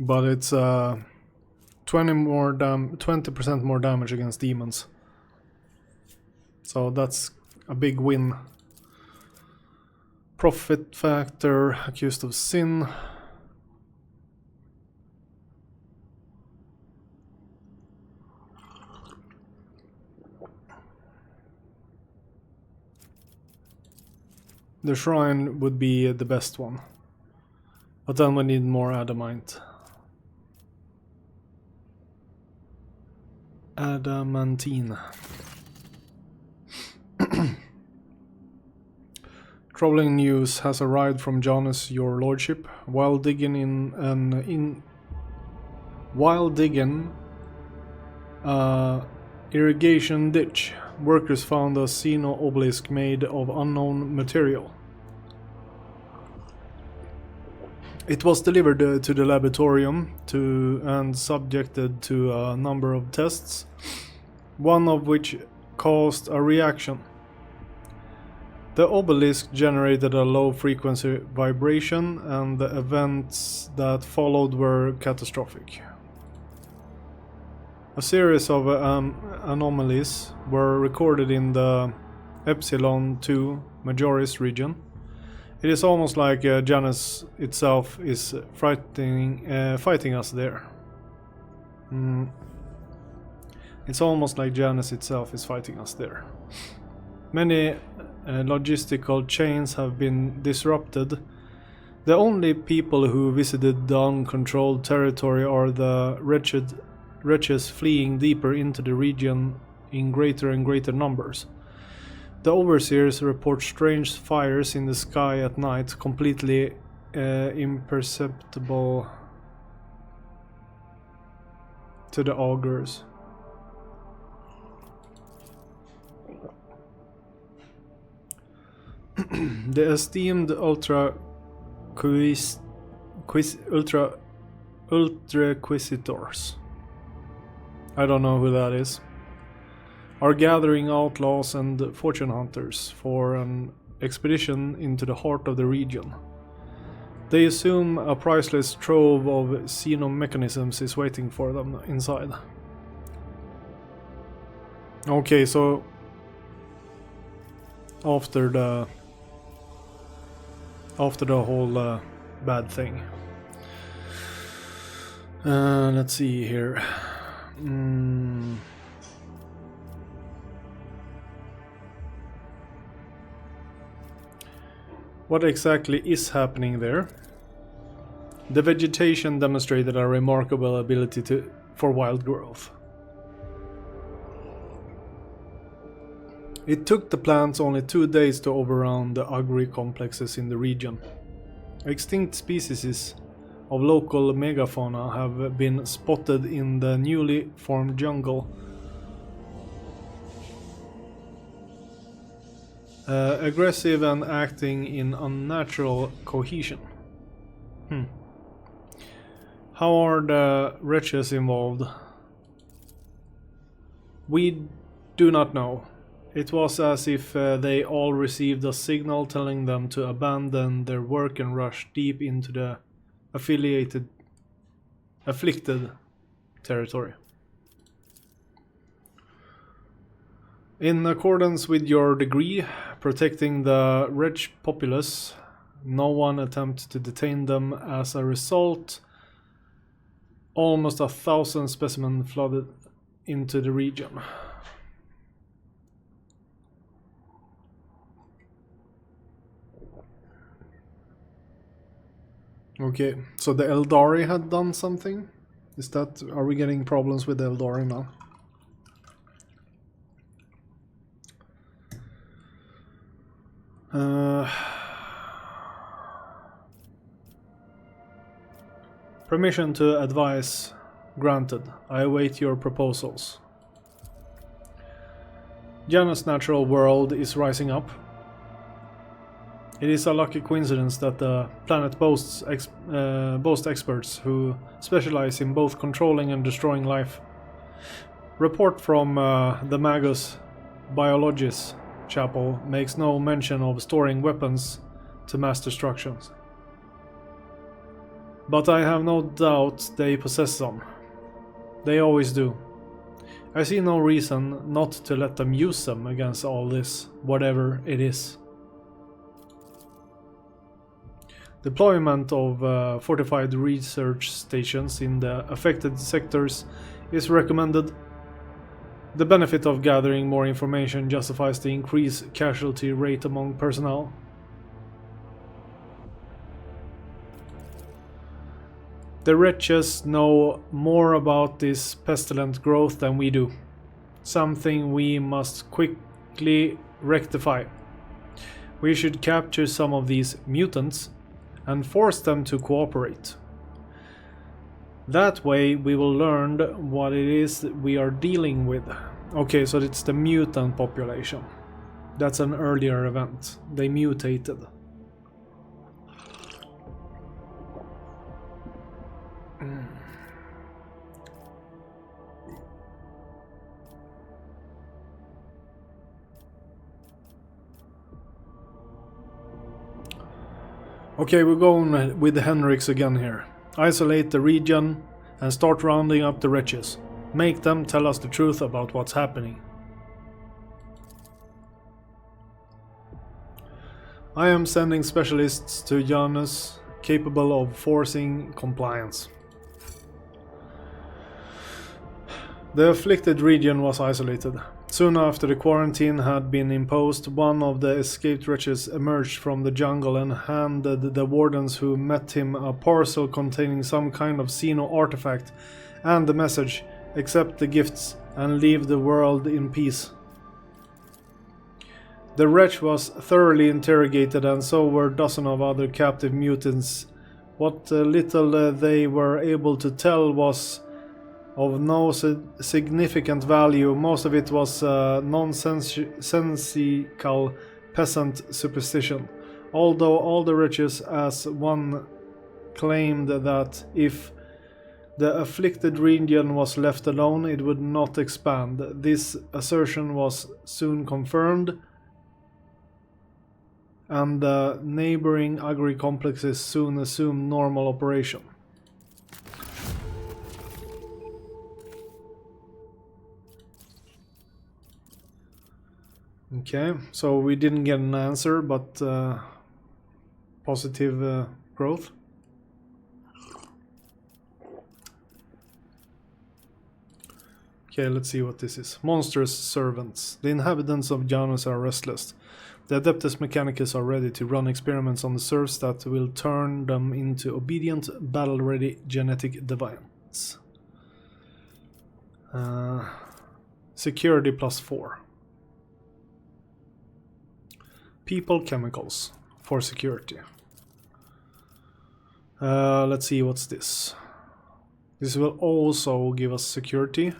but it's 20% more damage against demons. So that's a big win. Profit factor, accused of sin. The shrine would be the best one. But then we need more adamant. Adamantine. Troubling news has arrived from Janus, your lordship. While digging irrigation ditch, workers found a Xeno obelisk made of unknown material. It was delivered to the laboratorium and subjected to a number of tests, one of which caused a reaction. The obelisk generated a low-frequency vibration, and the events that followed were catastrophic. A series of anomalies were recorded in the Epsilon 2 Majoris region. It is almost like Janus itself is fighting us there. It's almost like Janus itself is fighting us there. Many logistical chains have been disrupted. The only people who visited the uncontrolled territory are the wretches fleeing deeper into the region in greater and greater numbers. The overseers report strange fires in the sky at night, completely imperceptible to the augurs. The esteemed Ultraquisitors, I don't know who that is, are gathering outlaws and fortune hunters for an expedition into the heart of the region. They assume a priceless trove of xenomechanisms is waiting for them inside. Okay, so after the whole bad thing. Let's see here. What exactly is happening there? The vegetation demonstrated a remarkable ability for wild growth. It took the plants only 2 days to overrun the agri complexes in the region. Extinct species of local megafauna have been spotted in the newly formed jungle. Aggressive and acting in unnatural cohesion. How are the wretches involved? We do not know. It was as if they all received a signal telling them to abandon their work and rush deep into the afflicted territory. In accordance with your degree, protecting the wretched populace, no one attempted to detain them. As a result, almost 1,000 specimens flooded into the region. Okay, so the Eldari had done something? Are we getting problems with the Eldari now? Permission to advise granted. I await your proposals. Janus' natural world is rising up. It is a lucky coincidence that the planet boasts experts who specialize in both controlling and destroying life. Report from the Magus Biologist Chapel makes no mention of storing weapons to mass destructions. But I have no doubt they possess some. They always do. I see no reason not to let them use them against all this, whatever it is. Deployment of fortified research stations in the affected sectors is recommended. The benefit of gathering more information justifies the increased casualty rate among personnel. The wretches know more about this pestilent growth than we do, something we must quickly rectify. We should capture some of these mutants and force them to cooperate. That way we will learn what it is we are dealing with. Okay, so it's the mutant population. That's an earlier event. They mutated. Okay, we're going with Henriks again here. Isolate the region and start rounding up the wretches. Make them tell us the truth about what's happening. I am sending specialists to Janus capable of forcing compliance. The afflicted region was isolated. Soon after the quarantine had been imposed, one of the escaped wretches emerged from the jungle and handed the wardens who met him a parcel containing some kind of Xeno artifact and the message, "Accept the gifts and leave the world in peace." The wretch was thoroughly interrogated, and so were dozens of other captive mutants. What little they were able to tell was of no significant value. Most of it was nonsensical peasant superstition, although all the wretches as one claimed that if the afflicted region was left alone, it would not expand. This assertion was soon confirmed, and the neighboring agri-complexes soon assumed normal operation. Okay, so we didn't get an answer, but positive growth. Okay, let's see what this is. Monstrous servants. The inhabitants of Janus are restless. The Adeptus Mechanicus are ready to run experiments on the serfs that will turn them into obedient, battle-ready genetic deviants. Security +4. People chemicals for security. Let's see, what's this? This will also give us security.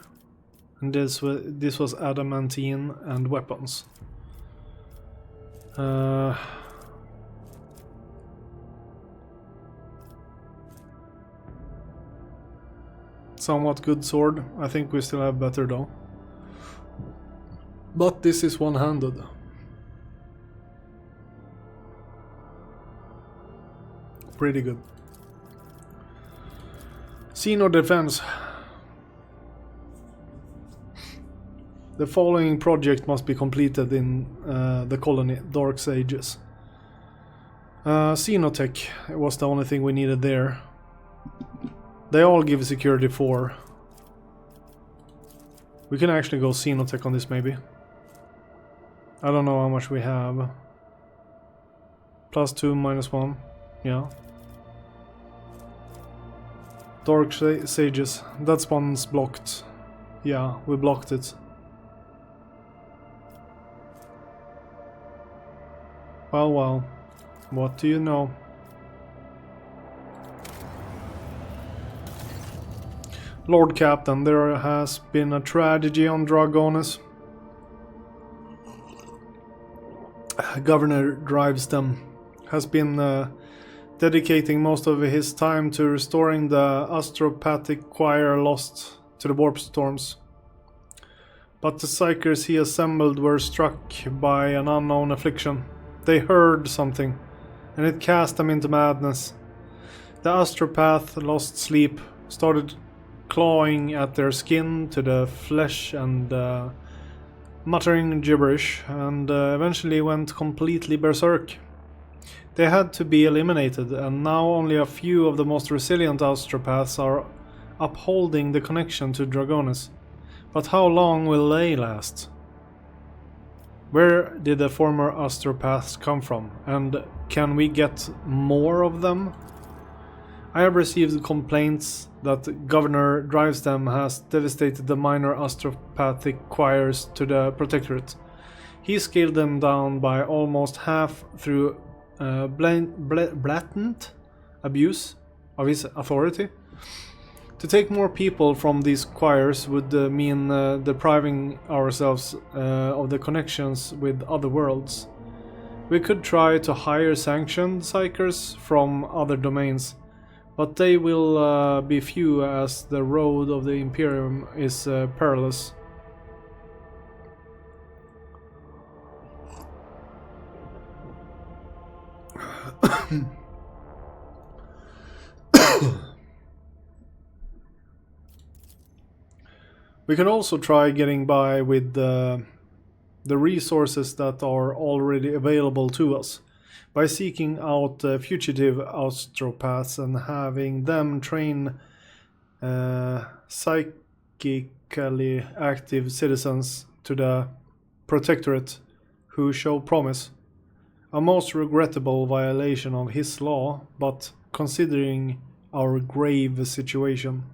And this was adamantine and weapons. Somewhat good sword. I think we still have better though. But this is one-handed. Pretty good. Xeno defense. The following project must be completed in the colony, Dark Sages. Xenotech was the only thing we needed there. They all give security 4. We can actually go Xenotech on this maybe. I don't know how much we have. +2, -1. Yeah. Dark Sages. That one's blocked. Yeah, we blocked it. Well, what do you know? Lord Captain, there has been a tragedy on Dragonis. Governor Drivestem has been dedicating most of his time to restoring the astropathic choir lost to the warp storms. But the psychers he assembled were struck by an unknown affliction. They heard something, and it cast them into madness. The astropath lost sleep, started clawing at their skin to the flesh and muttering gibberish, and eventually went completely berserk. They had to be eliminated, and now only a few of the most resilient astropaths are upholding the connection to Dragonis. But how long will they last? Where did the former astropaths come from, and can we get more of them? I have received complaints that Governor Drivestem has devastated the minor astropathic choirs to the Protectorate. He scaled them down by almost half through blatant abuse of his authority. To take more people from these choirs would mean depriving ourselves of the connections with other worlds. We could try to hire sanctioned psychers from other domains, but they will be few as the road of the Imperium is perilous. We can also try getting by with the resources that are already available to us, by seeking out fugitive astropaths and having them train psychically active citizens to the Protectorate who show promise. A most regrettable violation of his law, but considering our grave situation.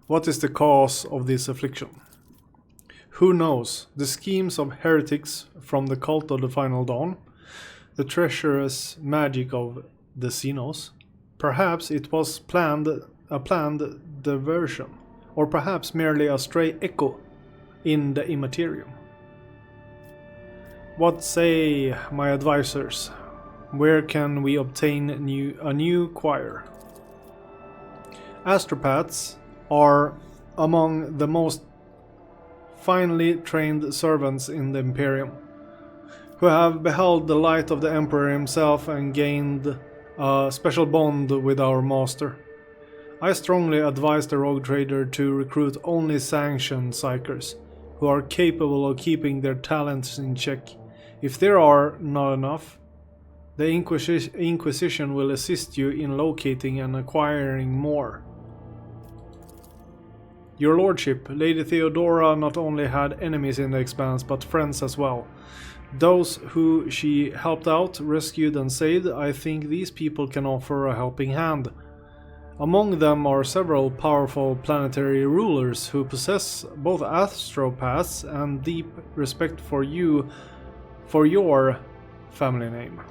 What is the cause of this affliction? Who knows? The schemes of heretics from the cult of the Final Dawn, the treacherous magic of the Xenos. Perhaps it was a planned diversion, or perhaps merely a stray echo in the immaterium. What say my advisors? Where can we obtain a new choir? Astropaths are among the most finely trained servants in the Imperium, who have beheld the light of the Emperor himself and gained a special bond with our master. I strongly advise the rogue trader to recruit only sanctioned psychers, who are capable of keeping their talents in check. If there are not enough, the Inquisition will assist you in locating and acquiring more. Your Lordship, Lady Theodora not only had enemies in the Expanse, but friends as well. Those who she helped out, rescued and saved, I think these people can offer a helping hand. Among them are several powerful planetary rulers who possess both astropaths and deep respect for you, for your family name.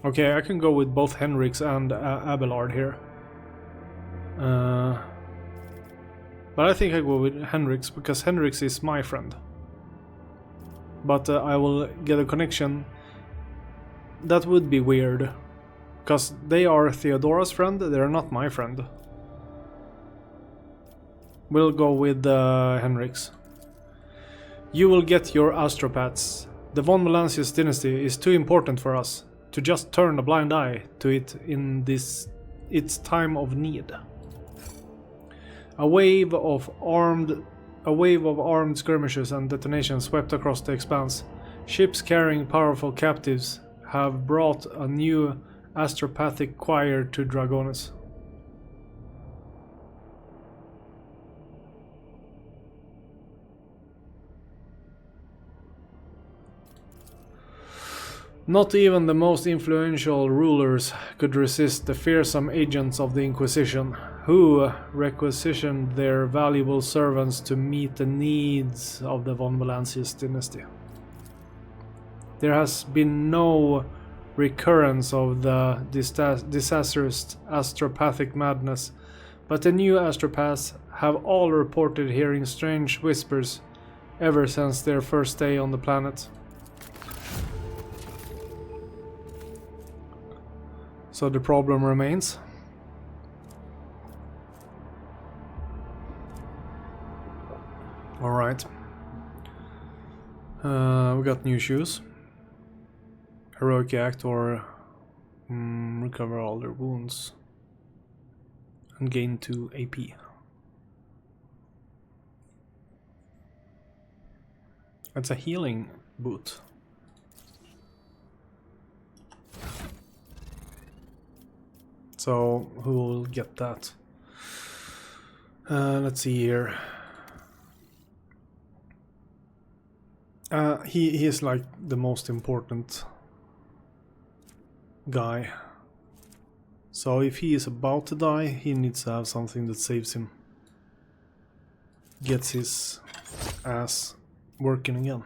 Okay, I can go with both Henriks and Abelard here. But I think I go with Henriks, because Henriks is my friend. But I will get a connection. That would be weird. Because they are Theodora's friend, they're not my friend. We'll go with Henriks. You will get your astropaths. The von Valancius dynasty is too important for us to just turn a blind eye to it in its time of need. A wave of armed skirmishes and detonations swept across the Expanse. Ships carrying powerful captives have brought a new astropathic choir to Dragonis. Not even the most influential rulers could resist the fearsome agents of the Inquisition, who requisitioned their valuable servants to meet the needs of the von Valancius dynasty. There has been no recurrence of the disastrous astropathic madness, but the new astropaths have all reported hearing strange whispers ever since their first day on the planet. So the problem remains. Alright. We got new shoes. Heroic act or recover all their wounds. And gain 2 AP. That's a healing boot. So who will get that? Let's see here. He is like the most important guy. So if he is about to die, he needs to have something that saves him. Gets his ass working again.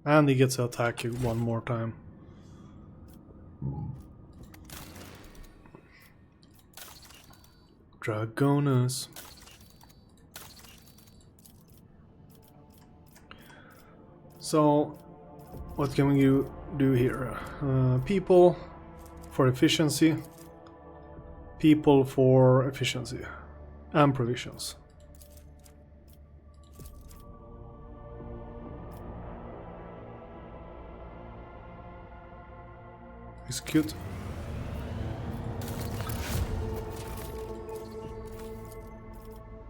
And he gets to attack you one more time. Dragonus. So, what can we do here? People for efficiency. People for efficiency. And provisions. Execute.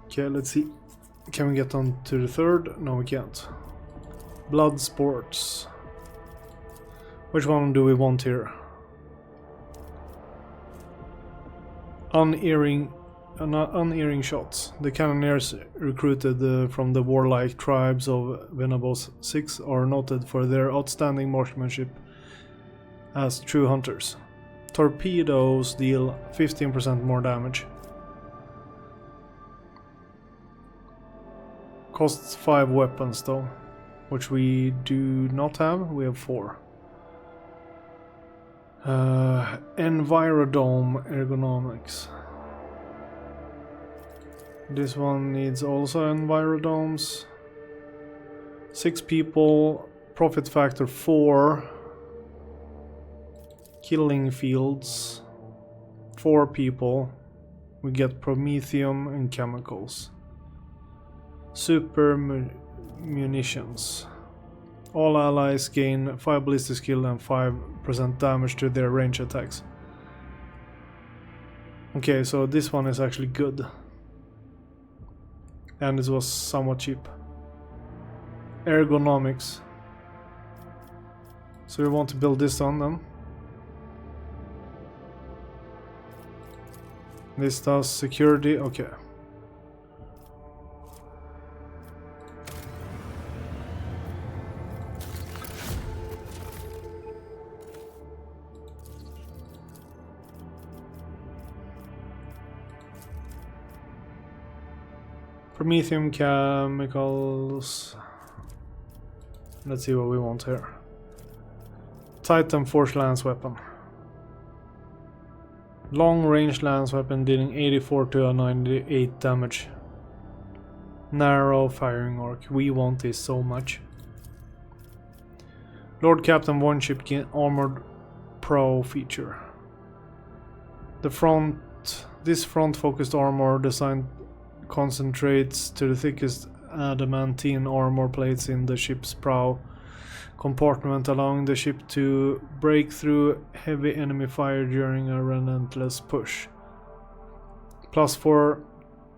Okay, let's see. Can we get on to the third? No, we can't. Blood sports. Which one do we want here? Unerring shots. The cannoneers recruited from the warlike tribes of Venabos 6 are noted for their outstanding marksmanship as true hunters. Torpedoes deal 15% more damage. Costs 5 weapons though, which we do not have. We have 4. Envirodome ergonomics. This one needs also envirodomes. 6 people, profit factor 4. Killing fields, 4 people. We get promethium and chemicals. Super munitions. All allies gain 5 ballistic skill and 5% damage to their range attacks. Okay, so this one is actually good. And this was somewhat cheap. Ergonomics. So we want to build this on them. This does security, okay. Promethium chemicals. Let's see what we want here. Titan Force Lance Weapon. Long range lance weapon dealing 84 to 98 damage. Narrow firing arc. We want this so much. Lord Captain One Ship Armored Pro feature. This front focused armor design concentrates to the thickest adamantine armor plates in the ship's prow compartment, allowing the ship to break through heavy enemy fire during a relentless push. +4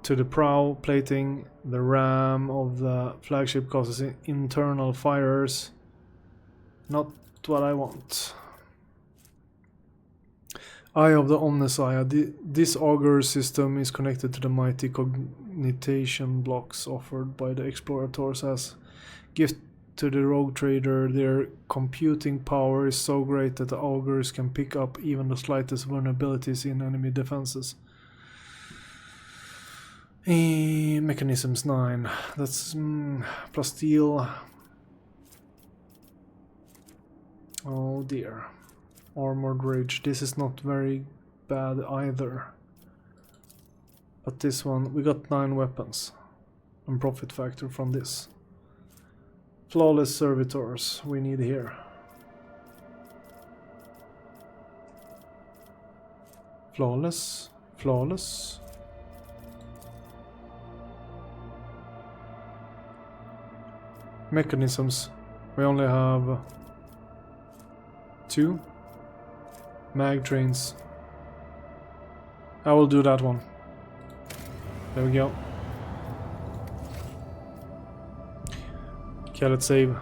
to the prow plating. The ram of the flagship causes internal fires. Not what I want. Eye of the Omnissiah. This auger system is connected to the mighty cognition blocks offered by the explorators as gift to the rogue trader. Their computing power is so great that the augurs can pick up even the slightest vulnerabilities in enemy defenses. Mechanisms 9. That's plus steel. Oh dear. Armored Rage. This is not very bad either. But this one, we got 9 weapons. And profit factor from this. Flawless Servitors we need here. Flawless. Mechanisms. We only have 2 mag trains. I will do that one. There we go. Okay, let's save.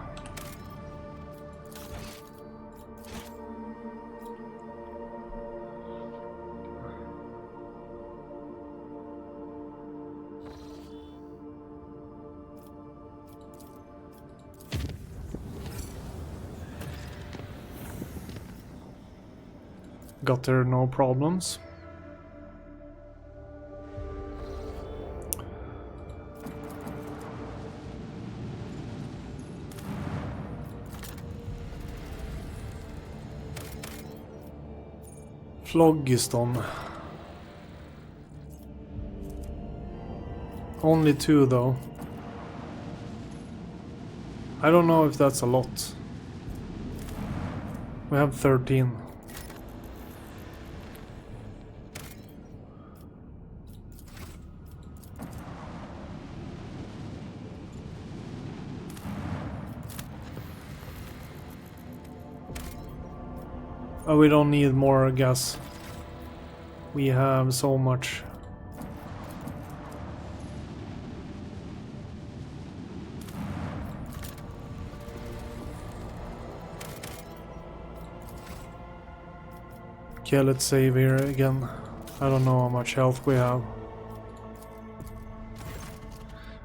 Got there, no problems. Phlogiston. Only 2 though. I don't know if that's a lot. We have 13. Oh, we don't need more gas. We have so much. Okay, let's save here again. I don't know how much health we have.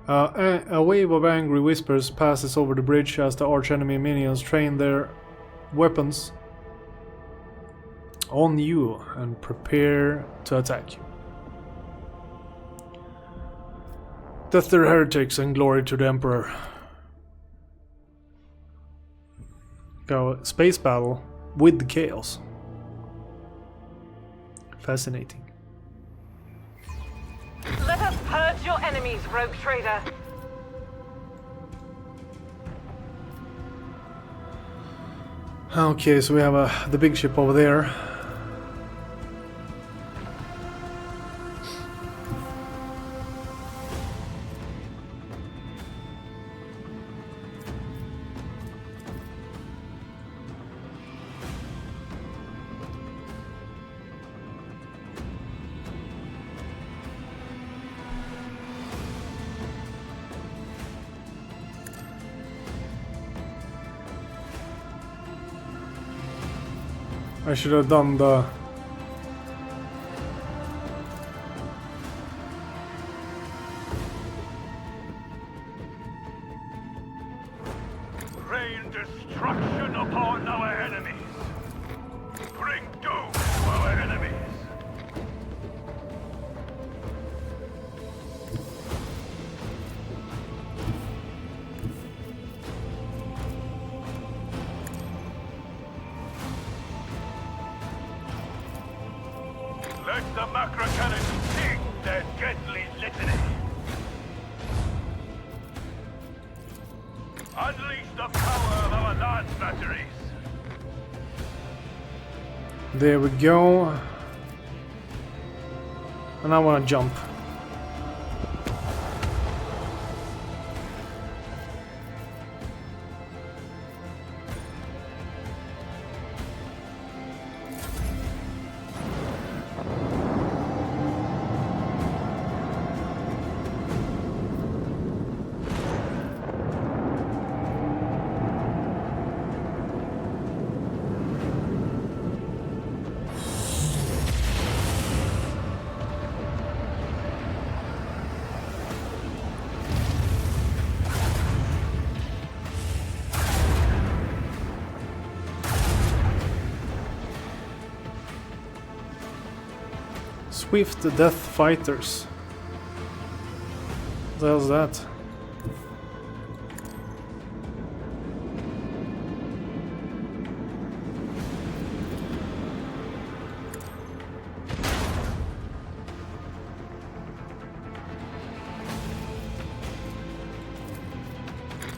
A wave of angry whispers passes over the bridge as the archenemy minions train their weapons on you and prepare to attack you. Death to the heretics and glory to the Emperor. Go space battle with the chaos. Fascinating. Let us purge your enemies, rogue trader. Okay, so we have the big ship over there. I should have done the... Rain destruction upon our enemies. Bring doom to our enemies. Let the macro cannons sing their deadly litany. Unleash the power of our lance batteries. There we go. And I want to jump. Swift Death Fighters. What the hell's that?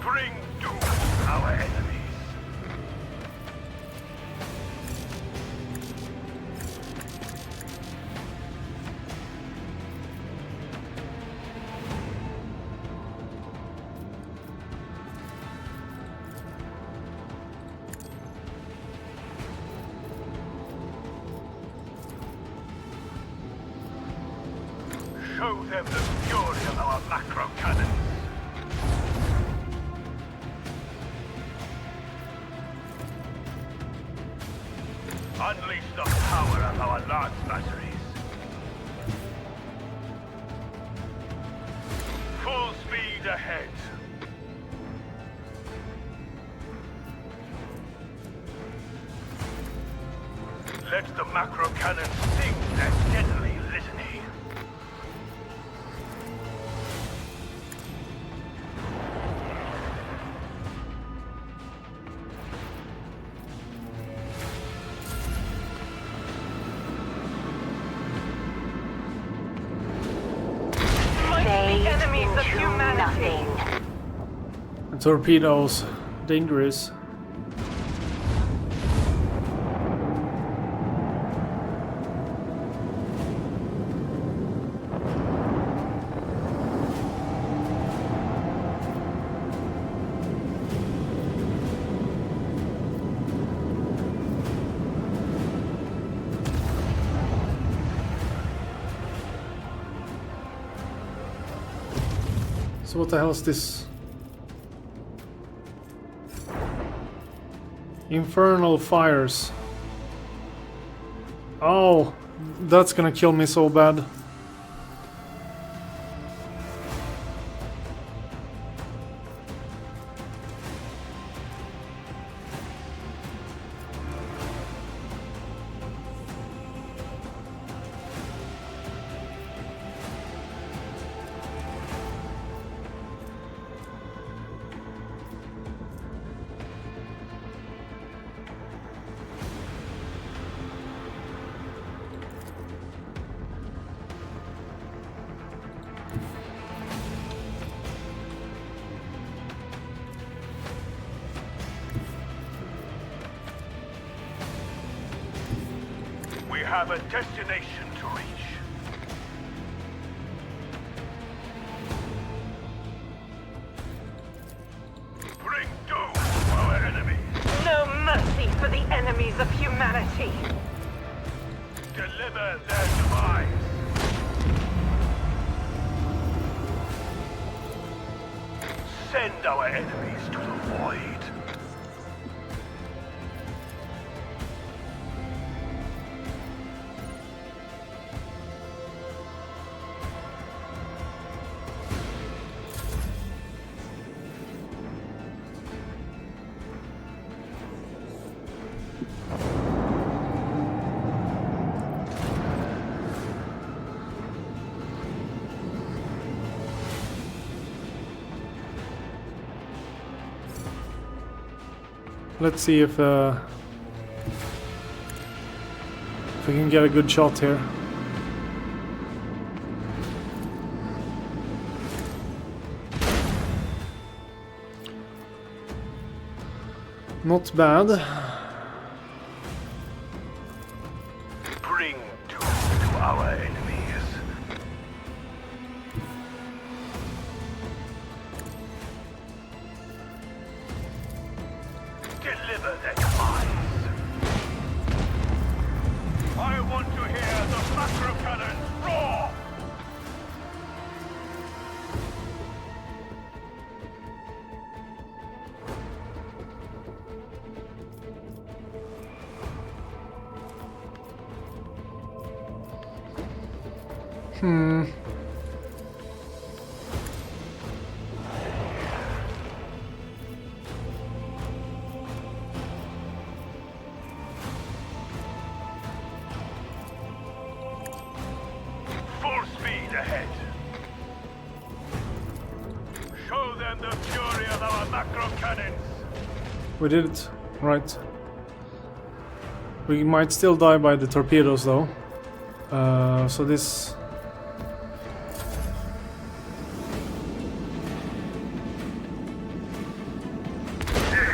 Bring doom to our enemies. Show them the fury of our macro cannons. Unleash the power of our lance batteries. Full speed ahead. Let the macro cannons sing their deadly litany. Mighty enemies of humanity. The torpedoes, dangerous. So what the hell is this? Infernal fires. Oh, that's gonna kill me so bad. We have a destination to reach. Bring doom to our enemies. No mercy for the enemies of humanity. Deliver their demise. Send our enemies to the void. Let's see if we can get a good shot here. Not bad. Bring doom to our enemies. Deliver their demise. I want to hear the macro cannons roar. Full speed ahead. Show them the fury of our macro cannons. We did it. Right. We might still die by the torpedoes though. So this...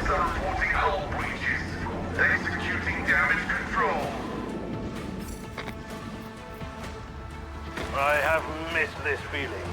Reporting hull breaches. Executing damage control. I have missed this feeling.